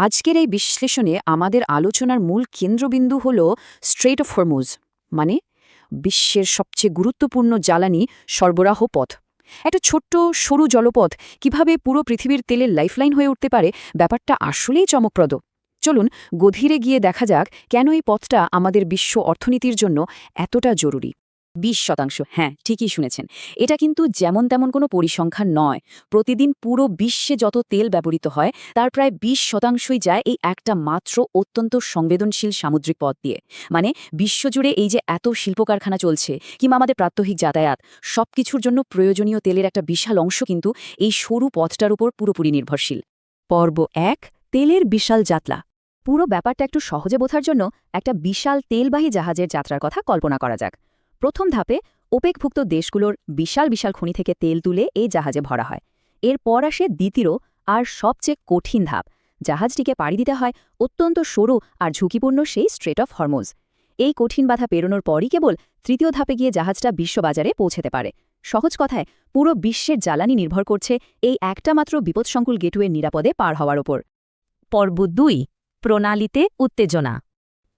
আজকের এই বিশ্লেষণে আমাদের আলোচনার মূল কেন্দ্রবিন্দু হল স্ট্রেট অফ হরমুজ, মানে বিশ্বের সবচেয়ে গুরুত্বপূর্ণ জ্বালানি সরবরাহ পথ। একটা ছোট্ট সরু জলপথ কিভাবে পুরো পৃথিবীর তেলের লাইফলাইন হয়ে উঠতে পারে, ব্যাপারটা আসলেই চমকপ্রদ। চলুন গভীরে গিয়ে দেখা যাক কেন এই পথটা আমাদের বিশ্ব অর্থনীতির জন্য এতটা জরুরি। 20%, হ্যাঁ ঠিকই শুনেছেন। এটা কিন্তু যেমন তেমন কোনো পরিসংখ্যান নয়। প্রতিদিন পুরো বিশ্বে যত তেল ব্যবহৃত হয় তার প্রায় 20%ই যায় এই একটা মাত্র অত্যন্ত সংবেদনশীল সামুদ্রিক পথ দিয়ে। মানে বিশ্বজুড়ে এই যে এত শিল্প কারখানা চলছে কিংবা আমাদের প্রাত্যহিক যাতায়াত, সবকিছুর জন্য প্রয়োজনীয় তেলের একটা বিশাল অংশ কিন্তু এই সরু পথটার উপর পুরোপুরি নির্ভরশীল। পর্ব 1, তেলের বিশাল যাত্রা। পুরো ব্যাপারটা একটু সহজে বোঝার জন্য একটা বিশাল তেলবাহী জাহাজের যাত্রার কথা কল্পনা করা যাক। প্রথম ধাপে ওপেকভুক্ত দেশগুলোর বিশাল বিশাল খনি থেকে তেল তুলে এই জাহাজে ভরা হয়। এরপর আসে দ্বিতীয় আর সবচেয়ে কঠিন ধাপ। জাহাজটিকে পাড়ি দিতে হয় অত্যন্ত সরু আর ঝুঁকিপূর্ণ সেই স্ট্রেট অফ হরমুজ। এই কঠিন বাধা পেরোনোর পরই কেবল তৃতীয় ধাপে গিয়ে জাহাজটা বিশ্ববাজারে পৌঁছতে পারে। সহজ কথায় পুরো বিশ্বের জ্বালানি নির্ভর করছে এই একটা মাত্র বিপদসংকুল গেটওয়ে নিরাপদে পার হওয়ার ওপর। পর্ব 2, প্রণালীতে উত্তেজনা।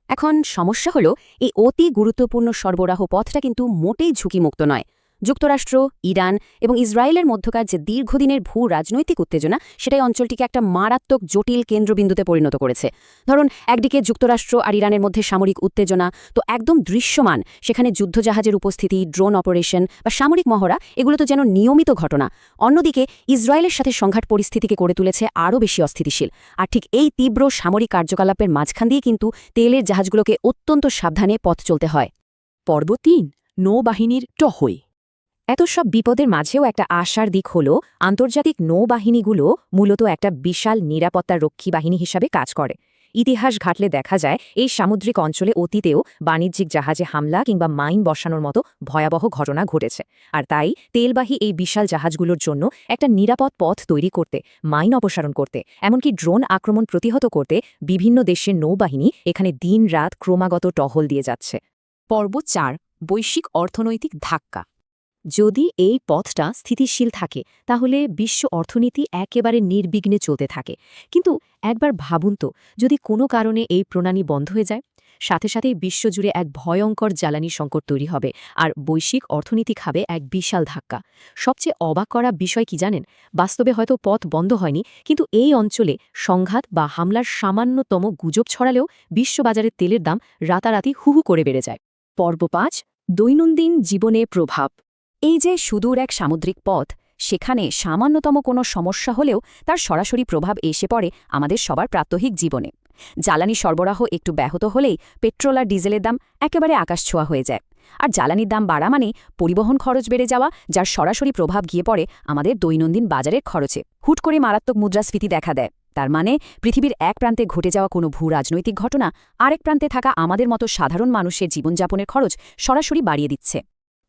এখন সমস্যা হলো এই অতি গুরুত্বপূর্ণ সরবরাহ পথটা কিন্তু মোটেই ঝুঁকিমুক্ত নয়। যুক্তরাষ্ট্র, ইরান এবং ইসরায়েলের মধ্যকার যে দীর্ঘদিনের ভূ রাজনৈতিক উত্তেজনা, সেটাই অঞ্চলটিকে একটা মারাত্মক জটিল কেন্দ্রবিন্দুতে পরিণত করেছে। ধরুন, একদিকে যুক্তরাষ্ট্র আর ইরানের মধ্যে সামরিক উত্তেজনা তো একদম দৃশ্যমান, সেখানে যুদ্ধজাহাজের উপস্থিতি, ড্রোন অপারেশন বা সামরিক মহড়া, এগুলো তো যেন নিয়মিত ঘটনা। অন্যদিকে ইসরায়েলের সাথে সংঘাত পরিস্থিতিকে করে তুলেছে আরও বেশি অস্থিতিশীল। আর ঠিক এই তীব্র সামরিক কার্যকলাপের মাঝখান দিয়ে কিন্তু তেলের জাহাজগুলোকে অত্যন্ত সাবধানে পথ চলতে হয়। পর্ব 3, নৌবাহিনীর টহল। এত সব বিপদের মাঝেও একটা আশার দিক হল আন্তর্জাতিক নৌবাহিনীগুলো মূলত একটা বিশাল নিরাপত্তা রক্ষী বাহিনী হিসাবে কাজ করে। ইতিহাস ঘাটলে দেখা যায় এই সামুদ্রিক অঞ্চলে অতীতেও বাণিজ্যিক জাহাজে হামলা কিংবা মাইন বসানোর মতো ভয়াবহ ঘটনা ঘটেছে। আর তাই তেলবাহী এই বিশাল জাহাজগুলোর জন্য একটা নিরাপদ পথ তৈরি করতে, মাইন অপসারণ করতে, এমনকি ড্রোন আক্রমণ প্রতিহত করতে বিভিন্ন দেশের নৌবাহিনী এখানে দিন-রাত ক্রমাগত টহল দিয়ে যাচ্ছে। পর্ব 4, বৈশ্বিক অর্থনৈতিক ধাক্কা। যদি এই পথটা স্থিতিশীল থাকে তাহলে বিশ্ব অর্থনীতি একেবারে নির্বিঘ্নে চলতে থাকে। কিন্তু একবার ভাবুন তো, যদি কোনো কারণে এই প্রণালী বন্ধ হয়ে যায়, সাথে সাথেই বিশ্বজুড়ে এক ভয়ঙ্কর জ্বালানি সংকট তৈরি হবে আর বৈশ্বিক অর্থনীতি খাবে এক বিশাল ধাক্কা। সবচেয়ে অবাক করা বিষয় কি জানেন? বাস্তবে হয়তো পথ বন্ধ হয়নি, কিন্তু এই অঞ্চলে সংঘাত বা হামলার সামান্যতম গুজব ছড়ালেও বিশ্ববাজারের তেলের দাম রাতারাতি হুহু করে বেড়ে যায়। পর্ব 5, দৈনন্দিন জীবনে প্রভাব। এই যে সুদূর এক সামুদ্রিক পথ, সেখানে সামান্যতম কোনো সমস্যা হলেও তার সরাসরি প্রভাব এসে পড়ে আমাদের সবার প্রাত্যহিক জীবনে। জ্বালানি সরবরাহ একটু ব্যাহত হলেই পেট্রোল আর ডিজেলের দাম একেবারে আকাশছোঁয়া হয়ে যায়। আর জ্বালানির দাম বাড়া মানে পরিবহন খরচ বেড়ে যাওয়া, যার সরাসরি প্রভাব গিয়ে পড়ে আমাদের দৈনন্দিন বাজারের খরচে। হুট করে মারাত্মক মুদ্রাস্ফীতি দেখা দেয়। তার মানে পৃথিবীর এক প্রান্তে ঘটে যাওয়া কোনো ভূ রাজনৈতিক ঘটনা আরেক প্রান্তে থাকা আমাদের মতো সাধারণ মানুষের জীবনযাপনের খরচ সরাসরি বাড়িয়ে দিচ্ছে।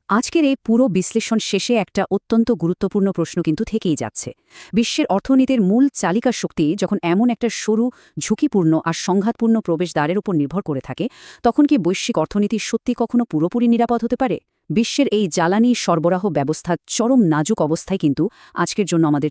আজকের এই পুরো বিশ্লেষণ শেষে একটা অত্যন্ত গুরুত্বপূর্ণ প্রশ্ন কিন্তু থেকেই যাচ্ছে। বিশ্বের অর্থনীতির মূল চালিকা শক্তি যখন এমন একটা সরু, ঝুঁকিপূর্ণ আর সংঘাতপূর্ণ প্রবেশদ্বারের উপর নির্ভর করে থাকে, তখন কি বৈশ্বিক অর্থনীতি সত্যি কখনো পুরোপুরি নিরাপদ হতে পারে? বিশ্বের এই জ্বালানি সরবরাহ ব্যবস্থার চরম নাজুক অবস্থায় কিন্তু আজকের জন্য আমাদের